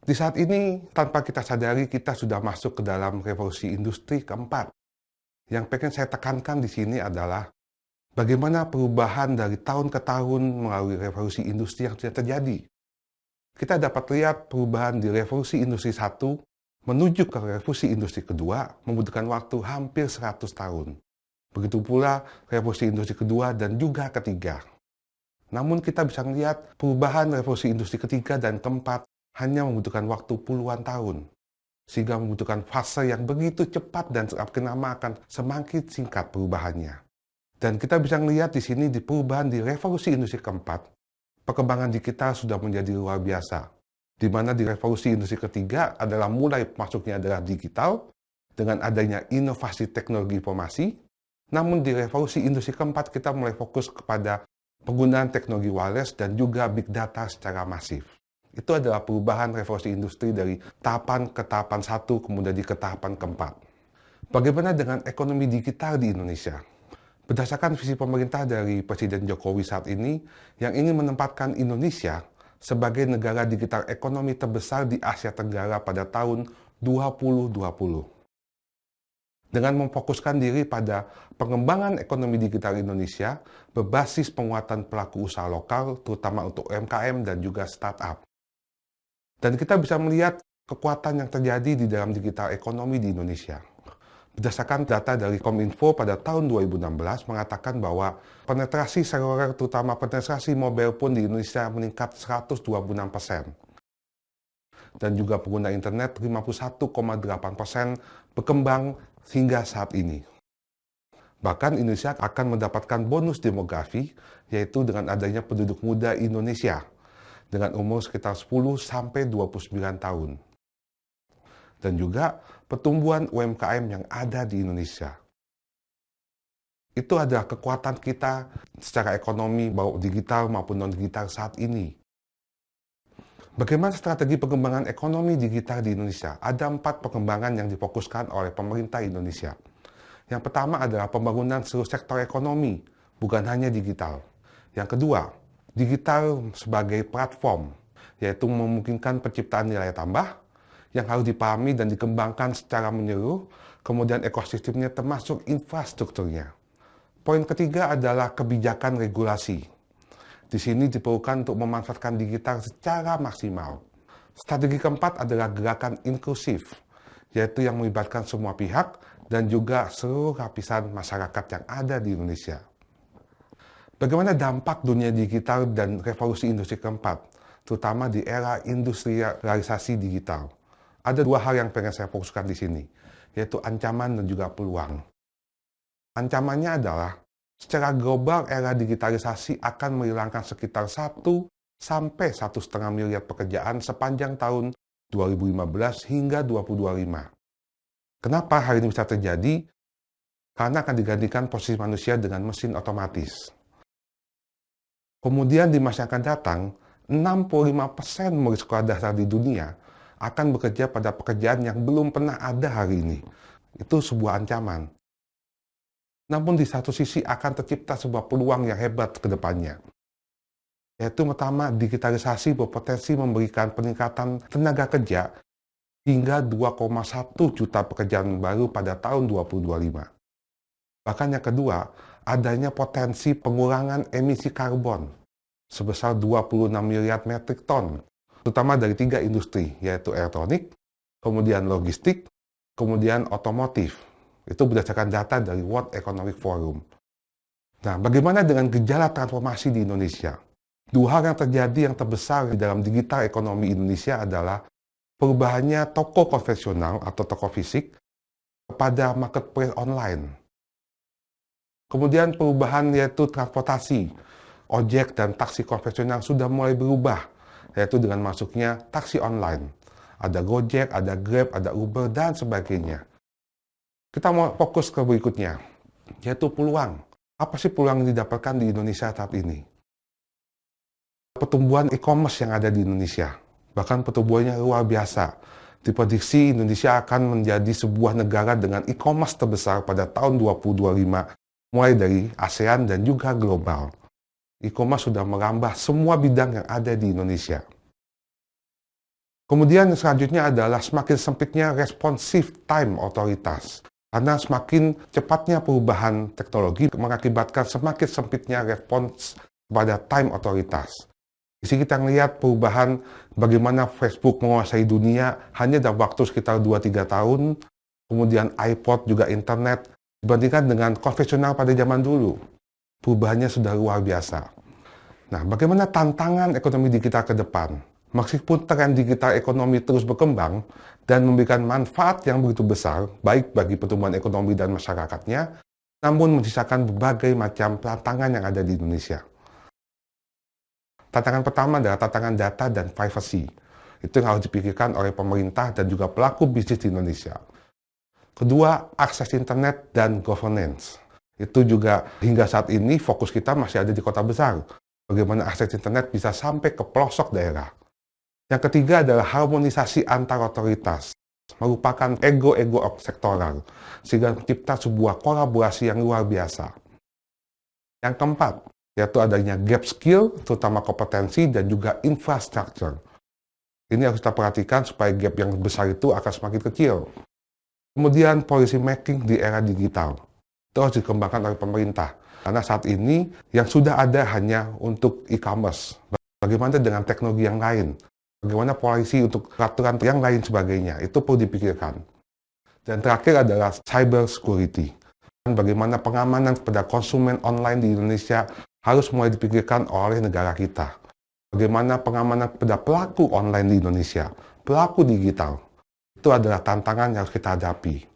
Di saat ini, tanpa kita sadari, kita sudah masuk ke dalam revolusi industri keempat. Yang pengen saya tekankan di sini adalah bagaimana perubahan dari tahun ke tahun melalui revolusi industri yang sudah terjadi. Kita dapat lihat perubahan di revolusi industri satu menuju ke revolusi industri kedua membutuhkan waktu hampir 100 tahun. Begitu pula revolusi industri kedua dan juga ketiga. Namun kita bisa melihat perubahan revolusi industri ketiga dan keempat hanya membutuhkan waktu puluhan tahun. Sehingga membutuhkan fase yang begitu cepat dan semakin lama akan semakin singkat perubahannya. Dan kita bisa melihat di sini di perubahan di revolusi industri keempat, perkembangan digital sudah menjadi luar biasa. Di mana di revolusi industri ketiga adalah mulai masuknya adalah digital, dengan adanya inovasi teknologi informasi. Namun di revolusi industri keempat kita mulai fokus kepada penggunaan teknologi wireless dan juga big data secara masif. Itu adalah perubahan revolusi industri dari tahapan ke tahapan satu, kemudian ke tahapan keempat. Bagaimana dengan ekonomi digital di Indonesia? Berdasarkan visi pemerintah dari Presiden Jokowi saat ini, yang ingin menempatkan Indonesia sebagai negara digital ekonomi terbesar di Asia Tenggara pada tahun 2020. Dengan memfokuskan diri pada pengembangan ekonomi digital Indonesia berbasis penguatan pelaku usaha lokal, terutama untuk UMKM dan juga startup. Dan kita bisa melihat kekuatan yang terjadi di dalam digital ekonomi di Indonesia. Berdasarkan data dari Kominfo pada tahun 2016 mengatakan bahwa penetrasi seluler, terutama penetrasi mobile phone di Indonesia meningkat 126%. Dan juga pengguna internet 51,8% berkembang hingga saat ini. Bahkan Indonesia akan mendapatkan bonus demografi, yaitu dengan adanya penduduk muda Indonesia dengan umur sekitar 10-29 tahun. Dan juga pertumbuhan UMKM yang ada di Indonesia. Itu adalah kekuatan kita secara ekonomi, baik digital maupun non-digital saat ini. Bagaimana strategi pengembangan ekonomi digital di Indonesia? Ada 4 pengembangan yang difokuskan oleh pemerintah Indonesia. Yang pertama adalah pembangunan seluruh sektor ekonomi, bukan hanya digital. Yang kedua, digital sebagai platform, yaitu memungkinkan penciptaan nilai tambah, yang harus dipahami dan dikembangkan secara menyeluruh, kemudian ekosistemnya termasuk infrastrukturnya. Poin ketiga adalah kebijakan regulasi. Di sini diperlukan untuk memanfaatkan digital secara maksimal. Strategi keempat adalah gerakan inklusif, yaitu yang melibatkan semua pihak dan juga seluruh lapisan masyarakat yang ada di Indonesia. Bagaimana dampak dunia digital dan revolusi industri keempat, terutama di era industrialisasi digital? Ada 2 hal yang pengen saya fokuskan di sini, yaitu ancaman dan juga peluang. Ancamannya adalah, secara global era digitalisasi akan menghilangkan sekitar 1-1,5 miliar pekerjaan sepanjang tahun 2015 hingga 2025. Kenapa hal ini bisa terjadi? Karena akan digantikan posisi manusia dengan mesin otomatis. Kemudian di masa yang akan datang, 65% murid sekolah dasar di dunia akan bekerja pada pekerjaan yang belum pernah ada hari ini. Itu sebuah ancaman. Namun di satu sisi akan tercipta sebuah peluang yang hebat ke depannya. Yaitu pertama, digitalisasi berpotensi memberikan peningkatan tenaga kerja hingga 2,1 juta pekerjaan baru pada tahun 2025. Bahkan yang kedua, adanya potensi pengurangan emisi karbon sebesar 26 miliar metrik ton, terutama dari 3 industri, yaitu elektronik, kemudian logistik, kemudian otomotif. Itu berdasarkan data dari World Economic Forum. Nah, bagaimana dengan gejala transformasi di Indonesia? 2 hal yang terjadi yang terbesar di dalam digital ekonomi Indonesia adalah perubahannya toko konvensional atau toko fisik kepada marketplace online. Kemudian perubahan yaitu transportasi, ojek dan taksi konvensional sudah mulai berubah, yaitu dengan masuknya taksi online. Ada Gojek, ada Grab, ada Uber, dan sebagainya. Kita mau fokus ke berikutnya, yaitu peluang. Apa sih peluang yang didapatkan di Indonesia saat ini? Pertumbuhan e-commerce yang ada di Indonesia, bahkan pertumbuhannya luar biasa. Diprediksi Indonesia akan menjadi sebuah negara dengan e-commerce terbesar pada tahun 2025, mulai dari ASEAN dan juga global. E-commerce sudah merambah semua bidang yang ada di Indonesia. Kemudian yang selanjutnya adalah semakin sempitnya responsive time otoritas. Karena semakin cepatnya perubahan teknologi mengakibatkan semakin sempitnya respons pada time otoritas. Di sini kita melihat perubahan bagaimana Facebook menguasai dunia hanya dalam waktu sekitar 2-3 tahun, kemudian iPod juga internet, dibandingkan dengan konvensional pada zaman dulu. Perubahannya sudah luar biasa. Nah, bagaimana tantangan ekonomi digital ke depan? Meskipun tren digital ekonomi terus berkembang dan memberikan manfaat yang begitu besar, baik bagi pertumbuhan ekonomi dan masyarakatnya, namun menyisakan berbagai macam tantangan yang ada di Indonesia. Tantangan pertama adalah tantangan data dan privacy. Itu yang harus dipikirkan oleh pemerintah dan juga pelaku bisnis di Indonesia. Kedua, akses internet dan governance. Itu juga hingga saat ini fokus kita masih ada di kota besar. Bagaimana akses internet bisa sampai ke pelosok daerah. Yang ketiga adalah harmonisasi antar otoritas, merupakan ego-ego sektoral, sehingga mencipta sebuah kolaborasi yang luar biasa. Yang keempat, yaitu adanya gap skill, terutama kompetensi dan juga infrastruktur. Ini harus kita perhatikan supaya gap yang besar itu akan semakin kecil. Kemudian policy making di era digital, itu harus dikembangkan oleh pemerintah. Karena saat ini yang sudah ada hanya untuk e-commerce. Bagaimana dengan teknologi yang lain? Bagaimana polisi untuk peraturan yang lain sebagainya, itu perlu dipikirkan. Dan terakhir adalah cyber security. Bagaimana pengamanan kepada konsumen online di Indonesia harus mulai dipikirkan oleh negara kita. Bagaimana pengamanan kepada pelaku online di Indonesia, pelaku digital. Itu adalah tantangan yang harus kita hadapi.